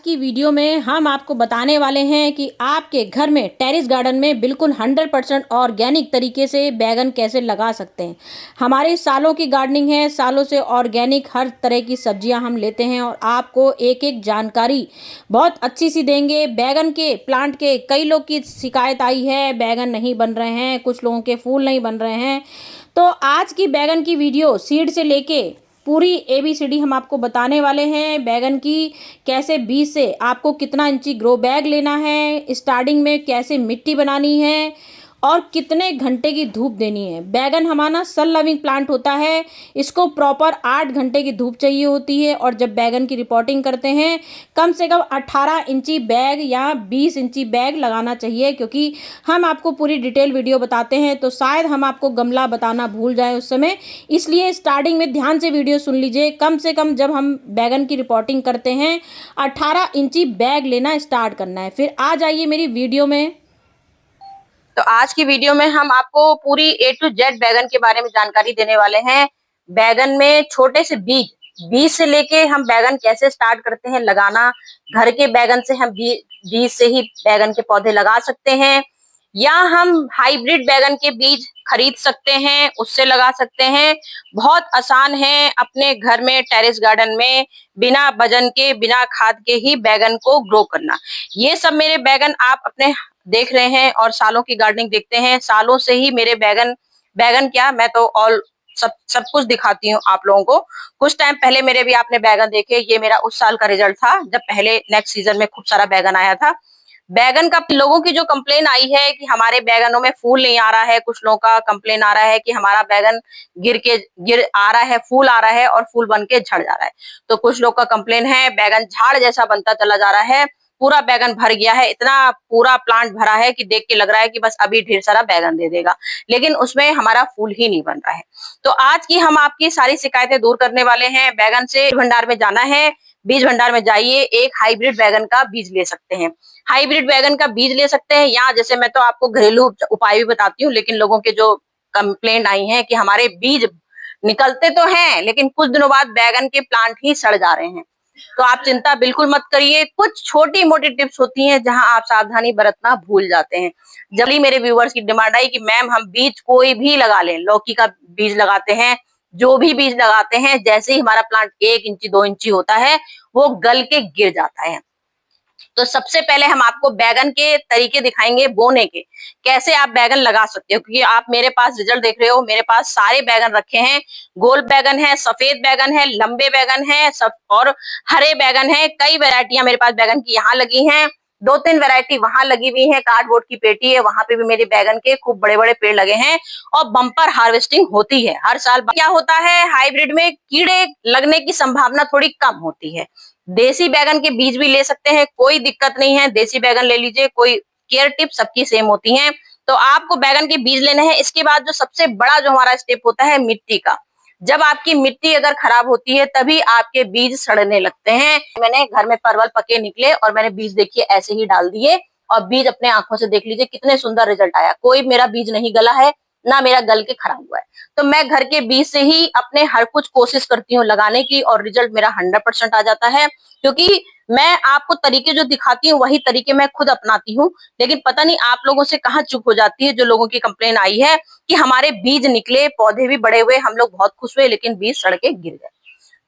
की वीडियो में हम आपको बताने वाले हैं कि आपके घर में टेरेस गार्डन में बिल्कुल 100% ऑर्गेनिक तरीके से बैगन कैसे लगा सकते हैं। हमारी सालों की गार्डनिंग है, सालों से ऑर्गेनिक हर तरह की सब्जियां हम लेते हैं और आपको एक एक जानकारी बहुत अच्छी सी देंगे। बैगन के प्लांट के कई लोग की शिकायत आई है, बैगन नहीं बन रहे हैं, कुछ लोगों के फूल नहीं बन रहे हैं। तो आज की बैगन की वीडियो सीड से लेके पूरी ABCD हम आपको बताने वाले हैं। बैगन की कैसे बीज से आपको कितना इंची ग्रो बैग लेना है, स्टार्टिंग में कैसे मिट्टी बनानी है और कितने घंटे की धूप देनी है। बैगन हमारा सन लविंग प्लांट होता है, इसको प्रॉपर 8 घंटे की धूप चाहिए होती है। और जब बैगन की रिपोर्टिंग करते हैं कम से कम 18 इंची बैग या 20 इंची बैग लगाना चाहिए, क्योंकि हम आपको पूरी डिटेल वीडियो बताते हैं तो शायद हम आपको गमला बताना भूल जाए उस समय। इसलिए स्टार्टिंग में ध्यान से वीडियो सुन लीजिए। कम से कम जब हम बैगन की रिपोर्टिंग करते हैं 18 इंची बैग लेना स्टार्ट करना है। फिर आ जाइए मेरी वीडियो में। तो आज की वीडियो में हम आपको पूरी A to Z बैगन के बारे में जानकारी देने वाले हैं। बैगन में छोटे से बीज से लेके हम बैगन कैसे स्टार्ट करते हैं लगाना। घर के बैगन से हम बीज से ही बैगन के पौधे लगा सकते हैं, या हम हाइब्रिड बैगन के बीज खरीद सकते हैं, उससे लगा सकते हैं। बहुत आसान है अपने घर में टेरेस गार्डन में बिना वजन के, बिना खाद के ही बैगन को ग्रो करना। ये सब मेरे बैगन आप अपने देख रहे हैं और सालों की गार्डनिंग देखते हैं। सालों से ही मेरे बैगन क्या, मैं तो ऑल सब कुछ दिखाती हूँ आप लोगों को। कुछ टाइम पहले मेरे भी आपने बैगन देखे, ये मेरा उस साल का रिजल्ट था जब पहले नेक्स्ट सीजन में खूब सारा बैगन आया था। बैगन का लोगों की जो कंप्लेन आई है कि हमारे बैगनों में फूल नहीं आ रहा है, कुछ लोगों का कंप्लेन आ रहा है कि हमारा बैगन गिर आ रहा है, फूल आ रहा है और फूल बन के झड़ जा रहा है। तो कुछ लोग का कंप्लेन है बैगन झाड़ जैसा बनता चला जा रहा है, पूरा बैगन भर गया है, इतना पूरा प्लांट भरा है कि देख के लग रहा है कि बस अभी ढेर सारा बैगन दे देगा, लेकिन उसमें हमारा फूल ही नहीं बन रहा है। तो आज की हम आपकी सारी शिकायतें दूर करने वाले हैं। बैगन से भंडार में जाना है, बीज भंडार में जाइए, एक हाइब्रिड बैगन का बीज ले सकते हैं। हाइब्रिड बैगन का बीज ले सकते हैं, या जैसे मैं तो आपको घरेलू उपाय भी बताती हूँ, लेकिन लोगों के जो कंप्लेंट आई है कि हमारे बीज निकलते तो हैं लेकिन कुछ दिनों बाद बैगन के प्लांट ही सड़ जा रहे हैं। तो आप चिंता बिल्कुल मत करिए। कुछ छोटी मोटी टिप्स होती हैं जहां आप सावधानी बरतना भूल जाते हैं। जल्दी मेरे व्यूअर्स की डिमांड आई कि मैम हम बीज कोई भी लगा लें, लौकी का बीज लगाते हैं, जो भी बीज लगाते हैं, जैसे ही हमारा प्लांट 1 इंची 2 इंची होता है वो गल के गिर जाता है। तो सबसे पहले हम आपको बैगन के तरीके दिखाएंगे बोने के, कैसे आप बैगन लगा सकते हो। क्योंकि आप मेरे पास रिजल्ट देख रहे हो, मेरे पास सारे बैगन रखे हैं। गोल बैगन है, सफेद बैगन है, लंबे बैगन है, सब और हरे बैगन है। कई वैरायटियां मेरे पास बैगन की यहाँ लगी हैं, 2-3 वैरायटी वहां लगी हुई है। कार्डबोर्ड की पेटी है, वहां पे भी मेरे बैगन के खूब बड़े बड़े पेड़ लगे हैं और बम्पर हार्वेस्टिंग होती है हर साल। क्या होता है, हाइब्रिड में कीड़े लगने की संभावना थोड़ी कम होती है। देसी बैगन के बीज भी ले सकते हैं, कोई दिक्कत नहीं है, देसी बैगन ले लीजिए, कोई केयर टिप सबकी सेम होती हैं। तो आपको बैगन के बीज लेने हैं। इसके बाद जो सबसे बड़ा जो हमारा स्टेप होता है मिट्टी का। जब आपकी मिट्टी अगर खराब होती है तभी आपके बीज सड़ने लगते हैं। मैंने घर में परवल पके निकले और मैंने बीज देखिए ऐसे ही डाल दिए, और बीज अपने आंखों से देख लीजिए कितने सुंदर रिजल्ट आया। कोई मेरा बीज नहीं गला है, ना मेरा गल के खराब हुआ है। तो मैं घर के बीज से ही अपने हर कुछ कोशिश करती हूँ लगाने की, और रिजल्ट मेरा 100% आ जाता है। क्योंकि मैं आपको तरीके जो दिखाती हूँ वही तरीके मैं खुद अपनाती हूँ। लेकिन पता नहीं आप लोगों से कहाँ चुप हो जाती है। जो लोगों की कंप्लेन आई है कि हमारे बीज निकले, पौधे भी बड़े हुए, हम लोग बहुत खुश हुए, लेकिन बीज सड़ के गिर गए।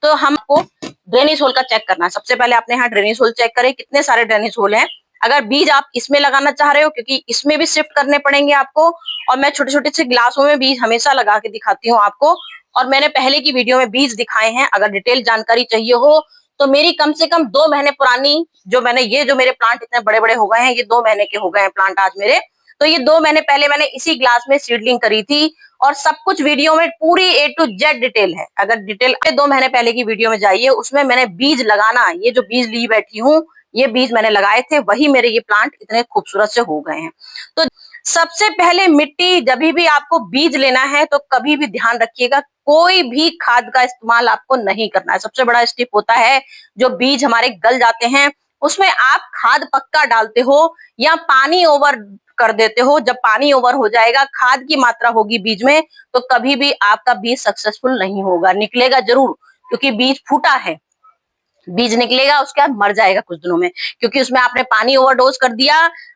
तो हमको ड्रेनेज होल का चेक करना है। सबसे पहले अपने यहाँ ड्रेनेज होल चेक करें, कितने सारे ड्रेनेज होल हैं। अगर बीज आप इसमें लगाना चाह रहे हो, क्योंकि इसमें भी शिफ्ट करने पड़ेंगे आपको, और मैं छोटे छोटे से ग्लासों में बीज हमेशा लगा के दिखाती हूँ आपको। और मैंने पहले की वीडियो में बीज दिखाए हैं, अगर डिटेल जानकारी चाहिए हो तो मेरी कम से कम 2 महीने पुरानी जो मेरे प्लांट इतने बड़े बड़े हो गए हैं, ये 2 महीने के हो गए हैं प्लांट आज मेरे। तो ये 2 महीने पहले मैंने इसी ग्लास में सीडलिंग करी थी, और सब कुछ वीडियो में पूरी A to Z डिटेल है। अगर डिटेल 2 महीने पहले की वीडियो में जाइए, उसमें मैंने बीज लगाना, ये जो बीज ली बैठी हूँ, ये बीज मैंने लगाए थे, वही मेरे ये प्लांट इतने खूबसूरत से हो गए हैं। तो सबसे पहले मिट्टी, जब भी आपको बीज लेना है तो कभी भी ध्यान रखिएगा कोई भी खाद का इस्तेमाल आपको नहीं करना है। सबसे बड़ा स्टेप होता है, जो बीज हमारे गल जाते हैं उसमें आप खाद पक्का डालते हो या पानी ओवर कर देते हो। जब पानी ओवर हो जाएगा, खाद की मात्रा होगी बीज में, तो कभी भी आपका बीज सक्सेसफुल नहीं होगा, निकलेगा जरूर क्योंकि बीज फूटा है। बीज निकलेगा, उसके बाद मर जाएगा कुछ दिनों में, क्योंकि उसमें आपने पानी ओवरडोज कर दिया,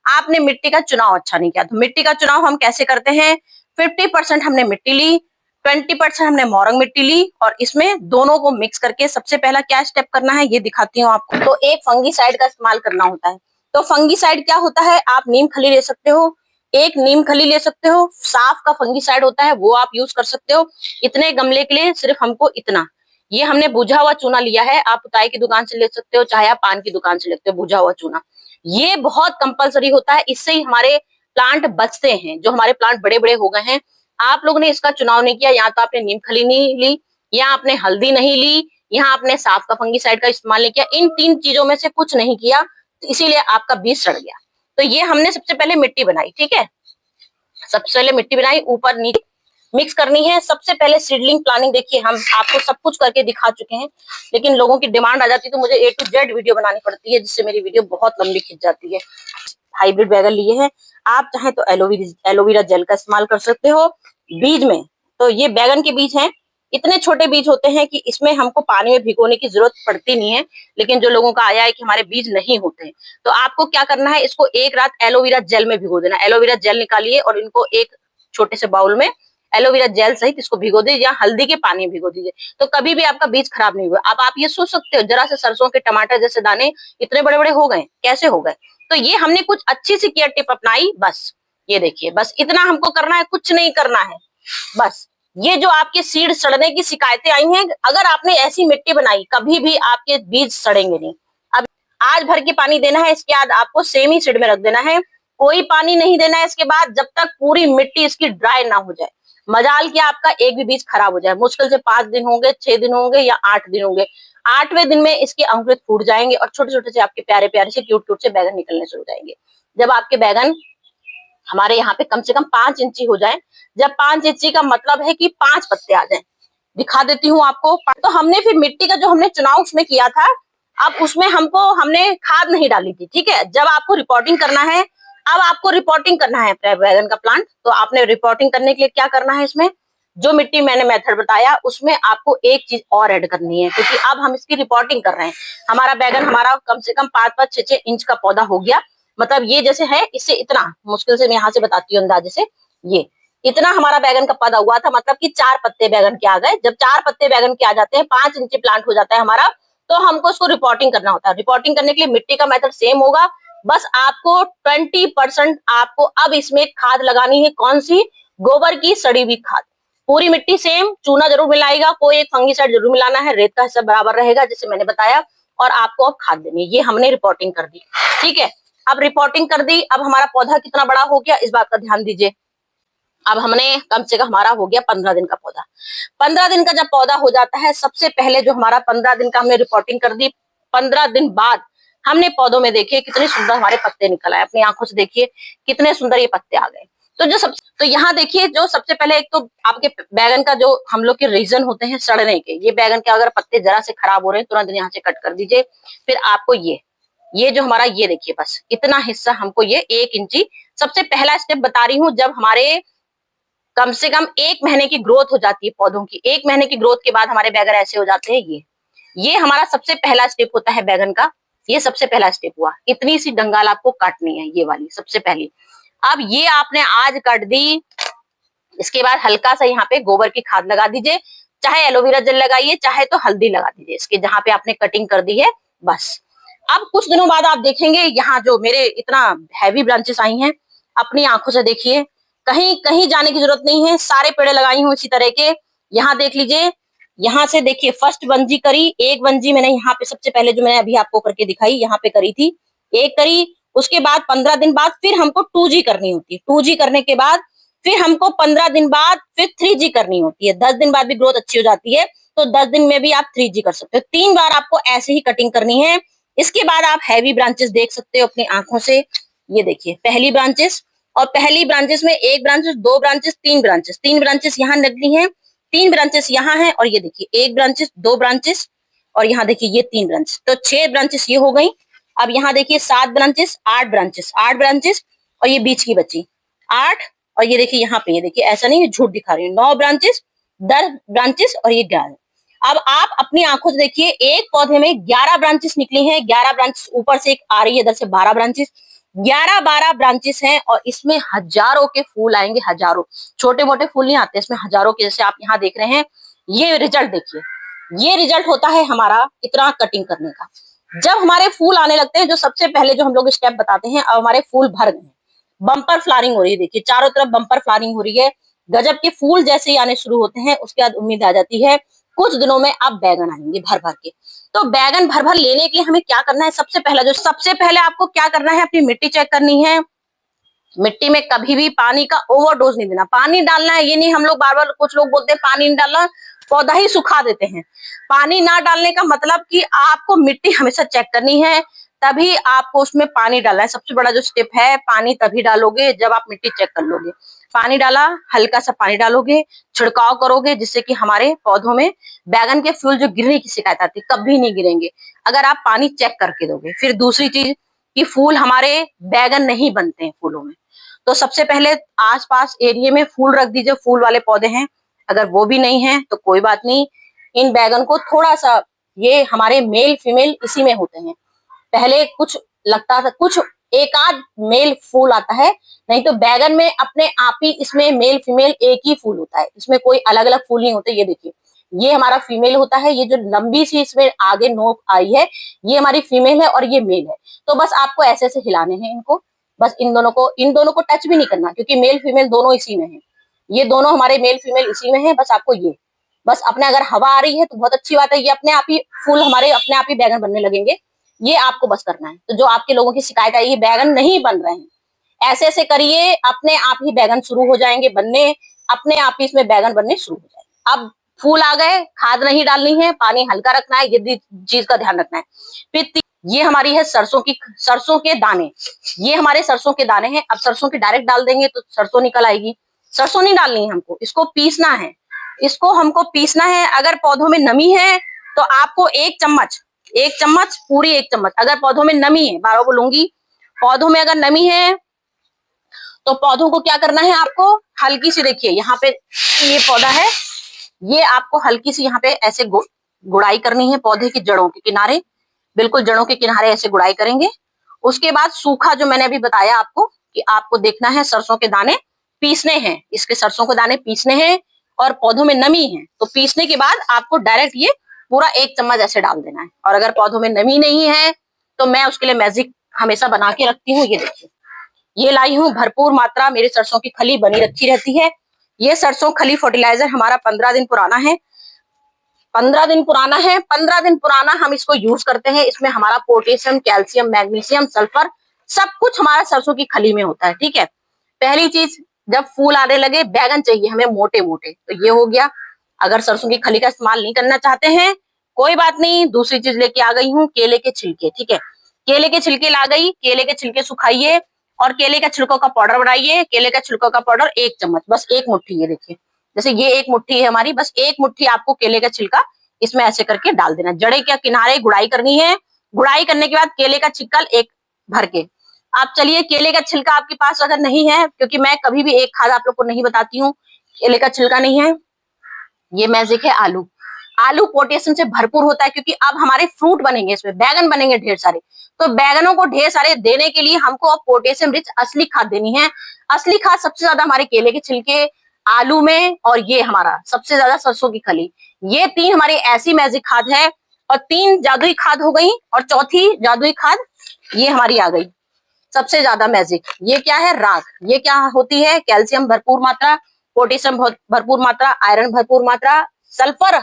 आपने मिट्टी का चुनाव अच्छा नहीं किया। तो मिट्टी का चुनाव हम कैसे करते हैं, 50% हमने मिट्टी ली, 20% हमने मोरंग मिट्टी ली, और इसमें दोनों को मिक्स करके सबसे पहला क्या स्टेप करना है ये दिखाती हूँ आपको। तो एक फंगीसाइड का इस्तेमाल करना होता है। तो फंगीसाइड क्या होता है, आप नीम खली ले सकते हो, एक नीम खली ले सकते हो, साफ का फंगीसाइड होता है वो आप यूज कर सकते हो। इतने गमले के लिए सिर्फ हमको इतना, ये हमने बुझा हुआ चूना लिया है, आप पुताई की दुकान से ले सकते हो, चाहे आप पान की दुकान से लेते हो बुझा हुआ चूना। ये बहुत कंपलसरी होता है, इससे ही हमारे प्लांट बचते हैं। जो हमारे प्लांट बड़े बड़े हो गए हैं, आप लोगों ने इसका चुनाव नहीं किया, या तो आपने नीम खली नहीं ली, या आपने हल्दी नहीं ली, यहाँ आपने साफ का फंगीसाइड का इस्तेमाल नहीं किया, इन 3 चीजों में से कुछ नहीं किया, तो इसीलिए आपका बीज सड़ गया। तो ये हमने सबसे पहले मिट्टी बनाई, ठीक है, सबसे पहले मिट्टी बनाई, ऊपर नीचे मिक्स करनी है। सबसे पहले सीडलिंग प्लानिंग, देखिए हम आपको सब कुछ करके दिखा चुके हैं, लेकिन लोगों की डिमांड आ जाती है तो मुझे A to Z वीडियो बनानी पड़ती है, जिससे मेरी वीडियो बहुत लंबी खिंच जाती है। हाइब्रिड बैगन लिए हैं, आप चाहे तो एलोवेरा जेल का इस्तेमाल कर सकते हो बीज में। तो ये बैगन के बीज हैं, इतने छोटे बीज होते हैं कि इसमें हमको पानी में भिगोने की जरूरत पड़ती नहीं है। लेकिन जो लोगों का आया है कि हमारे बीज नहीं होते हैं, तो आपको क्या करना है, इसको एक रात एलोवेरा जेल में भिगो देना। एलोवेरा जेल निकालिए और इनको एक छोटे से बाउल में एलोवेरा जेल सहित इसको भिगो दीजिए, या हल्दी के पानी में भिगो दीजिए, तो कभी भी आपका बीज खराब नहीं हुआ। अब आप ये सोच सकते हो, जरा से सरसों के टमाटर जैसे दाने इतने बड़े बड़े हो गए, कैसे हो गए? तो ये हमने कुछ अच्छी सी केयर टिप अपनाई, बस ये देखिए, बस इतना हमको करना है, कुछ नहीं करना है। बस ये जो आपके सीड सड़ने की शिकायतें आई हैं, अगर आपने ऐसी मिट्टी बनाई, कभी भी आपके बीज सड़ेंगे नहीं। अब आज भर के पानी देना है, इसके बाद आपको सेम ही सीड में रख देना है, कोई पानी नहीं देना है इसके बाद, जब तक पूरी मिट्टी इसकी ड्राई ना हो जाए। मजाल क्या आपका एक भी बीज खराब हो जाए, मुश्किल से 5 दिन होंगे, 6 दिन होंगे, या 8 दिन होंगे। 8वें दिन में इसके अंकुरित फूट जाएंगे और छोटे छोटे से आपके प्यारे प्यारे से क्यूट क्यूट से बैगन निकलने शुरू हो जाएंगे। जब आपके बैगन हमारे यहाँ पे कम से कम 5 इंची हो जाए, जब 5 इंची का मतलब है कि 5 पत्ते आ जाए, दिखा देती हूँ आपको। तो हमने फिर मिट्टी का जो हमने चुनाव उसमें किया था, अब उसमें हमने खाद नहीं डाली थी, ठीक है। जब आपको रिपोर्टिंग करना है, अब आपको रिपोर्टिंग करना है बैगन का प्लांट, तो आपने रिपोर्टिंग करने के लिए क्या करना है, इसमें जो मिट्टी मैंने मेथड बताया उसमें आपको एक चीज और ऐड करनी है, क्योंकि अब हम इसकी रिपोर्टिंग कर रहे हैं। हमारा बैगन हमारा कम से कम 5-5, 6-6 इंच का पौधा हो गया, मतलब ये जैसे है, इससे इतना मुश्किल से मैं यहाँ से बताती हूँ अंदाजे से, ये इतना हमारा बैगन का पौधा हुआ था, मतलब कि 4 पत्ते बैगन के आ गए। जब 4 पत्ते बैगन के आ जाते हैं, 5 इंची प्लांट हो जाता है हमारा, तो हमको उसको रिपोर्टिंग करना होता है। रिपोर्टिंग करने के लिए मिट्टी का मेथड सेम होगा, बस आपको 20% आपको अब इसमें खाद लगानी है। कौन सी? गोबर की सड़ी हुई खाद। पूरी मिट्टी सेम, चूना जरूर मिलाएगा, कोई एक फंगीसाइड जरूर मिलाना है, रेत का हिस्सा बराबर रहेगा जैसे मैंने बताया, और आपको अब खाद देनी है। ये हमने रिपोर्टिंग कर दी, ठीक है। अब रिपोर्टिंग कर दी, अब हमारा पौधा कितना बड़ा हो गया इस बात का ध्यान दीजिए। अब हमने कम से कम हमारा हो गया 15 दिन का पौधा। 15 दिन का जब पौधा हो जाता है, सबसे पहले जो हमारा 15 दिन का हमने रिपोर्टिंग कर दी, 15 दिन बाद हमने पौधों में देखिए कितने सुंदर हमारे पत्ते निकल आए, अपनी आंखों से देखिए कितने सुंदर ये पत्ते आ गए। तो यहाँ देखिए, जो सबसे पहले एक तो आपके बैगन का जो हम लोग के रीजन होते हैं सड़ने के, ये बैगन के अगर पत्ते जरा से खराब हो रहे हैं, तुरंत यहाँ से कट कर दीजिए। फिर आपको ये जो हमारा ये देखिए, बस इतना हिस्सा हमको, ये 1 इंची सबसे पहला स्टेप बता रही हूँ। जब हमारे कम से कम 1 महीने की ग्रोथ हो जाती है पौधों की, 1 महीने की ग्रोथ के बाद हमारे बैगन ऐसे हो जाते हैं। ये हमारा सबसे पहला स्टेप होता है बैगन का, ये सबसे पहला स्टेप हुआ। इतनी सी डंगाल आपको काटनी है, ये वाली सबसे पहली। अब ये आपने आज काट दी, इसके बाद हल्का सा यहाँ पे गोबर की खाद लगा दीजिए, चाहे एलोवेरा जेल लगाइए, चाहे तो हल्दी लगा दीजिए इसके जहां पे आपने कटिंग कर दी है, बस। अब कुछ दिनों बाद आप देखेंगे यहाँ जो मेरे इतना हैवी ब्रांचेस आई हैं, अपनी आंखों से देखिए, कहीं कहीं जाने की जरूरत नहीं है, सारे पेड़ लगाई हूँ इसी तरह के। यहाँ देख लीजिए, यहाँ से देखिए फर्स्ट वंजी करी, एक वंजी मैंने यहाँ पे सबसे पहले जो मैंने अभी आपको करके दिखाई, यहाँ पे करी थी, एक करी। उसके बाद 15 दिन बाद फिर हमको 2G करनी होती है। 2G करने के बाद फिर हमको 15 दिन बाद फिर 3G करनी होती है। 10 दिन बाद भी ग्रोथ अच्छी हो जाती है, तो 10 दिन में भी आप 3G कर सकते हो। 3 बार आपको ऐसे ही कटिंग करनी है। इसके बाद आप हैवी ब्रांचेस देख सकते हो अपनी आंखों से। ये देखिए पहली ब्रांचेस, और पहली ब्रांचेस में 1 ब्रांचेस, 2 ब्रांचेस, 3 ब्रांचेस, 3 ब्रांचेस यहाँ निकली हैं, 3 ब्रांचेस यहाँ है, और ये देखिए 1 ब्रांचेस, 2 ब्रांचेस, और यहाँ देखिए ये 3 ब्रांचेस, तो 6 ब्रांचेस ये हो गई। अब यहाँ देखिए 7 ब्रांचेस, 8 ब्रांचेस, 8 ब्रांचेस, और ये बीच की बची 8, और ये देखिए यहाँ पे, ये देखिए ऐसा नहीं है झूठ दिखा रही हूँ, 9 ब्रांचेस, 10 ब्रांचेस, और ये 11। अब आप अपनी आंखों से देखिए, एक पौधे में 11 ब्रांचेस निकली हैं, 11 ब्रांचेस ऊपर से एक आ रही है, इधर से 12 ब्रांचेस, 11-12 ब्रांचेस हैं और इसमें हजारों के फूल आएंगे, हजारों। छोटे मोटे फूल नहीं आते इसमें, हजारों के, जैसे आप यहाँ देख रहे हैं। ये रिजल्ट देखिए, ये रिजल्ट होता है हमारा इतना कटिंग करने का। जब हमारे फूल आने लगते हैं, जो सबसे पहले जो हम लोग स्टेप बताते हैं, अब हमारे फूल भर गए, बम्पर फ्लावरिंग हो रही है, देखिए चारों तरफ बम्पर फ्लावरिंग हो रही है, गजब के फूल जैसे ही आने शुरू होते हैं, उसके बाद उम्मीद आ जाती है कुछ दिनों में अब बैगन आएंगे भर भर के। तो बैगन भर भर लेने के लिए हमें क्या करना है? सबसे पहले आपको क्या करना है, अपनी मिट्टी चेक करनी है। मिट्टी में कभी भी पानी का ओवरडोज नहीं देना। पानी डालना है, ये नहीं हम लोग बार बार, कुछ लोग बोलते हैं पानी नहीं डालना, पौधा ही सुखा देते हैं। पानी ना डालने का मतलब कि आपको मिट्टी हमेशा चेक करनी है, तभी आपको उसमें पानी डालना है। सबसे बड़ा जो स्टेप है, पानी तभी डालोगे जब आप मिट्टी चेक कर लोगे। पानी डाला, हल्का सा पानी डालोगे, छिड़काव करोगे, जिससे कि हमारे पौधों में बैगन के फूल जो गिरने की शिकायत आती है, कभी नहीं गिरेंगे अगर आप पानी चेक करके दोगे। फिर दूसरी चीज कि फूल हमारे बैगन नहीं बनते हैं फूलों में। तो सबसे पहले आसपास एरिया में फूल रख दीजिए, फूल वाले पौधे हैं। अगर वो भी नहीं है तो कोई बात नहीं, इन बैगन को थोड़ा सा, ये हमारे मेल फीमेल इसी में होते हैं। पहले कुछ लगता था, कुछ एक आध मेल फूल आता है, नहीं तो बैगन में अपने आप ही इसमें मेल फीमेल एक ही फूल होता है, इसमें कोई अलग अलग फूल नहीं होते। ये देखिए, ये हमारा फीमेल होता है, ये जो लंबी सी इसमें आगे नोक आई है, ये हमारी फीमेल है और ये मेल है। तो बस आपको ऐसे ऐसे हिलाने हैं इनको, बस इन दोनों को टच भी नहीं करना, क्योंकि मेल फीमेल दोनों इसी में है। ये दोनों हमारे मेल फीमेल इसी में है। बस आपको ये, बस अपने, अगर हवा आ रही है तो बहुत अच्छी बात है, ये अपने आप ही फूल हमारे अपने आप ही बैगन बनने लगेंगे। ये आपको बस करना है। तो जो आपके लोगों की शिकायत आई है बैगन नहीं बन रहे हैं, ऐसे ऐसे करिए, अपने आप ही बैगन शुरू हो जाएंगे बनने, अपने आप ही इसमें बैगन बनने शुरू हो जाएंगे। अब फूल आ गए, खाद नहीं डालनी है, पानी हल्का रखना है, ये चीज का ध्यान रखना है। फिर ये हमारी है सरसों के दाने, ये हमारे सरसों के दाने हैं। अब सरसों की डायरेक्ट डाल देंगे तो सरसों निकल आएगी, सरसों नहीं डालनी है हमको, इसको पीसना है, इसको हमको पीसना है। अगर पौधों में नमी है तो आपको एक चम्मच पूरी, एक चम्मच। अगर पौधों में नमी है, बार बार बोलूंगी, पौधों में अगर नमी है तो पौधों को क्या करना है, आपको हल्की सी, देखिए यहाँ पे ये पौधा है, ये आपको हल्की सी यहाँ पे ऐसे गुड़ाई करनी है, पौधे की जड़ों के किनारे, बिल्कुल जड़ों के किनारे ऐसे गुड़ाई करेंगे। उसके बाद सूखा, जो मैंने अभी बताया आपको कि आपको देखना है, सरसों के दाने पीसने हैं, इसके सरसों के दाने पीसने हैं, और पौधों में नमी है तो पीसने के बाद आपको डायरेक्ट ये पूरा एक चम्मच ऐसे डाल देना है। और अगर पौधों में नमी नहीं है तो मैं उसके लिए मैजिक हमेशा बना के रखती हूँ। ये देखिए, ये लाई हूँ भरपूर मात्रा, मेरी सरसों की खली बनी रखी रहती है। ये सरसों खली फर्टिलाइजर हमारा 15 दिन पुराना है, 15 दिन पुराना है, 15 दिन पुराना हम इसको यूज करते हैं। इसमें हमारा पोटेशियम, कैल्शियम, मैग्नीशियम, सल्फर सब कुछ हमारा सरसों की खली में होता है। ठीक है, पहली चीज, जब फूल आने लगे, बैगन चाहिए हमें मोटे मोटे, तो ये हो गया। अगर सरसों की खली का इस्तेमाल नहीं करना चाहते हैं कोई बात नहीं, दूसरी चीज लेके आ गई हूँ, केले के छिलके। ठीक है, केले के छिलके ला गई, केले के छिलके सुखाइए और केले का छिलकों का पाउडर बनाइए। केले का छिलकों का पाउडर 1 चम्मच, बस 1 मुट्ठी, ये देखिए, जैसे ये 1 मुट्ठी है हमारी, बस 1 मुट्ठी आपको केले का छिलका इसमें ऐसे करके डाल देना। जड़े के किनारे गुड़ाई करनी है, गुड़ाई करने के बाद केले का छिक्कल एक भर के। आप चलिए, केले का छिलका आपके पास अगर नहीं है, क्योंकि मैं कभी भी एक खाद आप लोग को नहीं बताती हूँ, केले का छिलका नहीं है, ये मैजिक है आलू। आलू पोटेशियम से भरपूर होता है, क्योंकि अब हमारे फ्रूट बनेंगे, इसमें बैगन बनेंगे ढेर सारे, तो बैगनों को ढेर सारे देने के लिए हमको अब पोटेशियम रिच असली खाद देनी है। असली खाद सबसे ज्यादा हमारे केले के छिलके, आलू में, और ये हमारा सबसे ज्यादा सरसों की खली। ये 3 हमारी ऐसी मैजिक खाद है, और 3 जादुई खाद हो गई, और चौथी जादुई खाद ये हमारी आ गई सबसे ज्यादा मैजिक। ये क्या है? राख। ये क्या होती है? कैल्शियम भरपूर मात्रा, पोटेशियम भरपूर मात्रा, आयरन भरपूर मात्रा, सल्फर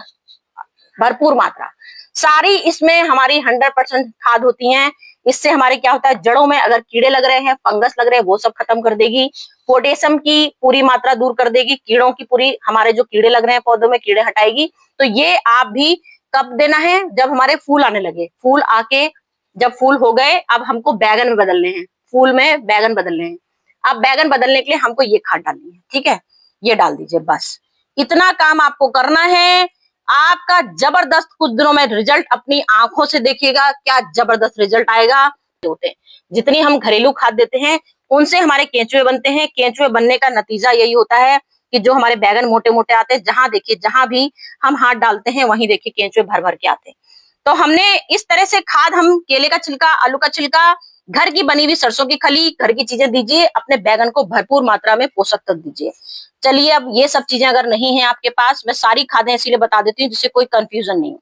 भरपूर मात्रा, सारी इसमें हमारी 100% खाद होती हैं। इससे हमारे क्या होता है, जड़ों में अगर कीड़े लग रहे हैं, फंगस लग रहे हैं, वो सब खत्म कर देगी। पोटेशियम की पूरी मात्रा दूर कर देगी, कीड़ों की पूरी, हमारे जो कीड़े लग रहे हैं पौधों में, कीड़े हटाएगी। तो ये आप भी कब देना है? जब हमारे फूल आने लगे, फूल आके जब फूल हो गए, अब हमको बैगन में बदलने हैं, फूल में बैगन बदलने हैं। अब बैगन बदलने के लिए हमको ये खाद डालनी है। ठीक है, ये डाल दीजिए, बस इतना काम आपको करना है। आपका जबरदस्त, कुछ दिनों में रिजल्ट अपनी आंखों से देखिएगा, क्या जबरदस्त रिजल्ट आएगा। होते हैं जितनी हम घरेलू खाद देते हैं उनसे हमारे केंचुए बनते हैं, केंचुए बनने का नतीजा यही होता है कि जो हमारे बैगन मोटे मोटे आते हैं, जहां देखिए जहां भी हम हाथ डालते हैं वहीं देखिए केंचुए भर भर के आते हैं। तो हमने इस तरह से खाद, हम केले का छिलका, आलू का छिलका, घर की बनी हुई सरसों की खली, घर की चीजें दीजिए, अपने बैगन को भरपूर मात्रा में पोषक तत्व दीजिए। चलिए, अब ये सब चीजें अगर नहीं है आपके पास, मैं सारी खादें इसीलिए बता देती हूँ जिससे कोई कंफ्यूजन नहीं हो।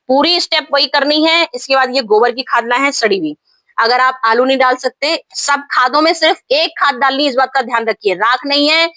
पूरी स्टेप वही करनी है। इसके बाद ये गोबर की खाद लाए हैं, सड़ी हुई। अगर आप आलू नहीं डाल सकते, सब खादों में सिर्फ एक खाद डालनी है, इस बात का ध्यान रखिए। राख नहीं है,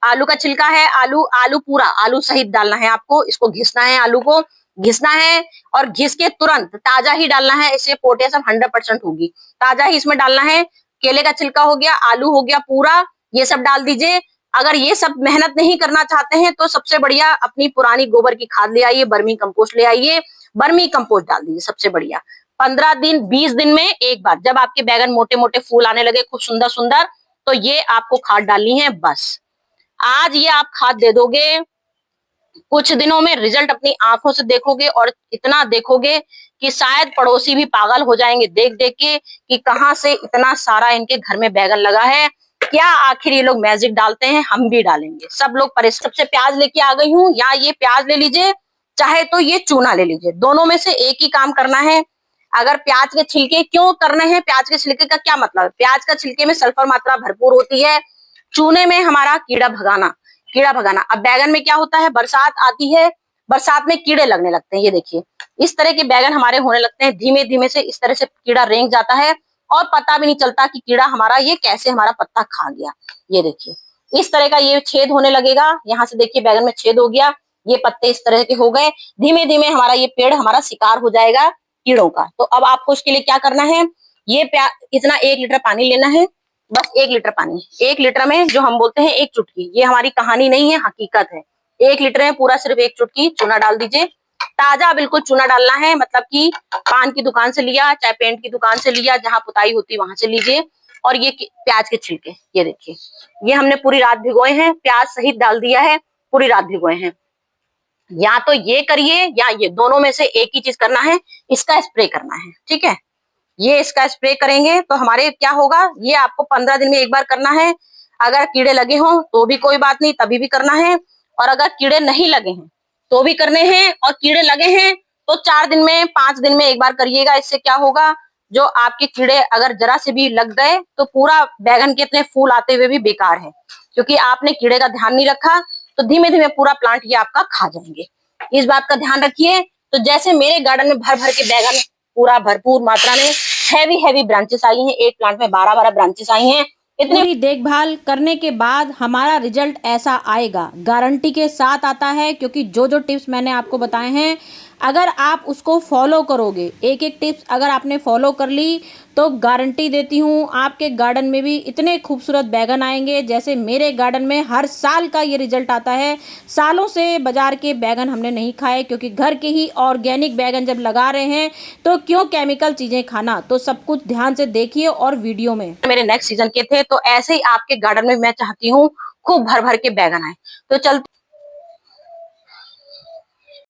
आलू का छिलका है, आलू पूरा, आलू सहित डालना है आपको। इसको घिसना है, आलू को घिसना है और घिस के तुरंत ताजा ही डालना है, इससे पोटेशियम 100% होगी। ताजा ही इसमें डालना है। केले का छिलका हो गया, आलू हो गया पूरा, ये सब डाल दीजिए। अगर ये सब मेहनत नहीं करना चाहते हैं तो सबसे बढ़िया अपनी पुरानी गोबर की खाद ले आइए, बर्मी कंपोस्ट ले आइए, बर्मी कंपोस्ट डाल दीजिए, सबसे बढ़िया। 15 दिन 20 दिन में एक बार, जब आपके बैगन मोटे मोटे फूल आने लगे खूब सुंदर सुंदर, तो ये आपको खाद डालनी है बस। आज ये आप खाद दे दोगे, कुछ दिनों में रिजल्ट अपनी आंखों से देखोगे, और इतना देखोगे कि शायद पड़ोसी भी पागल हो जाएंगे देख देख के कि कहां से इतना सारा इनके घर में बैगन लगा है, क्या आखिर ये लोग मैजिक डालते हैं, हम भी डालेंगे। सब लोग परेशान। सबसे प्याज लेके आ गई हूँ, या ये प्याज ले लीजिए, चाहे तो ये चूना ले लीजिए, दोनों में से एक ही काम करना है। अगर प्याज के छिलके क्यों करने हैं, प्याज के छिलके का क्या मतलब है? प्याज का छिलके में सल्फर मात्रा भरपूर होती है, चूने में हमारा कीड़ा भगाना। अब बैगन में क्या होता है, बरसात आती है, बरसात में कीड़े लगने लगते हैं। ये देखिए, इस तरह के बैगन हमारे होने लगते हैं, धीमे धीमे से इस तरह से कीड़ा रेंग जाता है और पता भी नहीं चलता कि कीड़ा हमारा ये कैसे हमारा पत्ता खा गया। ये देखिए, इस तरह का ये छेद होने लगेगा। यहाँ से देखिए बैगन में छेद हो गया, ये पत्ते इस तरह के हो गए। धीमे धीमे हमारा ये पेड़ हमारा शिकार हो जाएगा कीड़ों का। तो अब आपको इसके लिए क्या करना है, ये इतना 1 लीटर पानी लेना है, बस 1 लीटर पानी। 1 लीटर में जो हम बोलते हैं 1 चुटकी, ये हमारी कहानी नहीं है, हकीकत है। 1 लीटर में पूरा सिर्फ 1 चुटकी चूना डाल दीजिए। ताजा बिल्कुल चूना डालना है, मतलब कि पान की दुकान से लिया, चाहे पेंट की दुकान से लिया, जहां पुताई होती वहां से लीजिए। और ये प्याज के छिलके, ये देखिए, ये हमने पूरी रात भिगोए हैं, प्याज सहित डाल दिया है, पूरी रात भिगोए हैं। या तो ये करिए या ये, दोनों में से एक ही चीज करना है। इसका स्प्रे करना है, ठीक है। ये इसका स्प्रे करेंगे तो हमारे क्या होगा, ये आपको 15 दिन में एक बार करना है। अगर कीड़े लगे हों तो भी कोई बात नहीं, तभी भी करना है। और अगर कीड़े नहीं लगे हैं तो भी करने हैं, और कीड़े लगे हैं तो 4 दिन में 5 दिन में एक बार करिएगा। इससे क्या होगा, जो आपके कीड़े अगर जरा से भी लग गए तो पूरा बैगन के इतने फूल आते हुए भी बेकार है, क्योंकि आपने कीड़े का ध्यान नहीं रखा। तो धीमे धीमे पूरा प्लांट ये आपका खा जाएंगे, इस बात का ध्यान रखिए। तो जैसे मेरे गार्डन में भर भर के बैगन पूरा भरपूर मात्रा में हैवी ब्रांचेस आई हैं, एक प्लांट में 12 ब्रांचेस आई हैं। इतने पूरी देखभाल करने के बाद हमारा रिजल्ट ऐसा आएगा, गारंटी के साथ आता है। क्योंकि जो जो टिप्स मैंने आपको बताए हैं, अगर आप उसको फॉलो करोगे, एक एक टिप्स अगर आपने फॉलो कर ली, तो गारंटी देती हूँ आपके गार्डन में भी इतने खूबसूरत बैगन आएंगे जैसे मेरे गार्डन में हर साल का ये रिजल्ट आता है। सालों से बाजार के बैगन हमने नहीं खाए, क्योंकि घर के ही ऑर्गेनिक बैगन जब लगा रहे हैं तो क्यों केमिकल चीज़ें खाना। तो सब कुछ ध्यान से देखिए और वीडियो में। मेरे नेक्स्ट सीजन के थे, तो ऐसे ही आपके गार्डन में मैं चाहती हूँ खूब भर भर के बैगन आए। तो चल